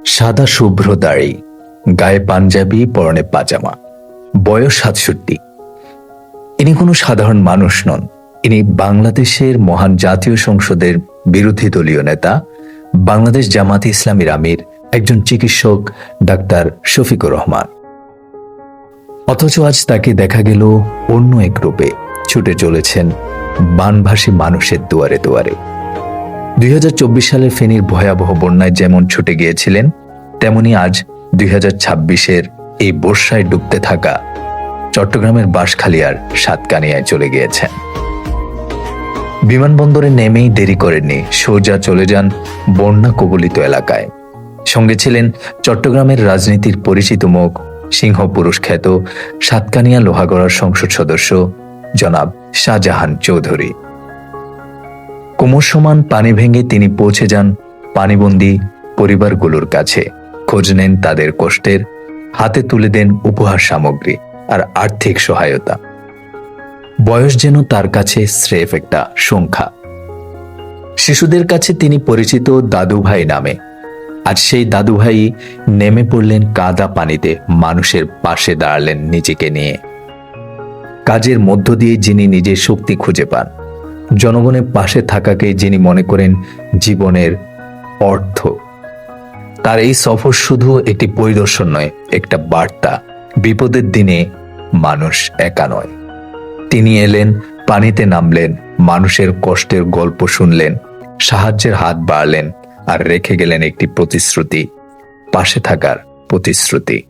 সাদা শুভ্র দাড়ি, গায়ে পাঞ্জাবি, পরনে পাজামা, বয়স ৬৭। ইনি কোনো সাধারণ মানুষ নন। ইনি বাংলাদেশের মহান জাতীয় সংসদের বিরোধী দলীয় নেতা, বাংলাদেশ জামাতে ইসলামীর আমির, একজন চিকিৎসক, ডাক্তার শফিকুর রহমান। অথচ আজ তাকে দেখা গেল অন্য এক রূপে ছুটে চলেছেন বানভাসী মানুষের দুয়ারে দুয়ারে। ২০২৪ সালের ফেনীর ভয়াবহ বন্যায় যেমন ছুটে গিয়েছিলেন, তেমনি আজ ২০২৬-এর এই বর্ষায় ডুবতে থাকা চট্টগ্রামের বাঁশখালীর সাতকানিয়ায় চলে গিয়েছেন। বিমানবন্দরে নেমেই দেরি করেননি, সোজা চলে যান বন্যা কবলিত এলাকায়। সঙ্গে ছিলেন চট্টগ্রামের রাজনীতির পরিচিত মুখ, সিংহ পুরুষ খ্যাত সাতকানিয়া লোহাগড়ার সংসদ সদস্য জনাব শাহজাহান চৌধুরী। কোমর সমান পানি ভেঙে তিনি পৌঁছে যান পানিবন্দী পরিবারগুলোর কাছে, খোঁজ নেন তাদের কষ্টের, হাতে তুলে দেন উপহার সামগ্রী আর আর্থিক সহায়তা। বয়স যেন তার কাছে স্রেফ একটা সংখ্যা। শিশুদের কাছে তিনি পরিচিত দাদুভাই নামে। আজ সেই দাদুভাই নেমে পড়লেন কাদা পানিতে, মানুষের পাশে দাঁড়ালেন নিজেকে নিয়ে। কাজের মধ্য দিয়ে যিনি নিজের শক্তি খুঁজে পান, জনগণের পাশে থাকাকে যিনি মনে করেন জীবনের অর্থ। তার এই সফর শুধু একটি পরিদর্শন নয়, একটা বার্তা। বিপদের দিনে মানুষ একা নয়। তিনি এলেন, পানিতে নামলেন, মানুষের কষ্টের গল্প শুনলেন, সাহায্যের হাত বাড়ালেন আর রেখে গেলেন একটি প্রতিশ্রুতি, পাশে থাকার প্রতিশ্রুতি।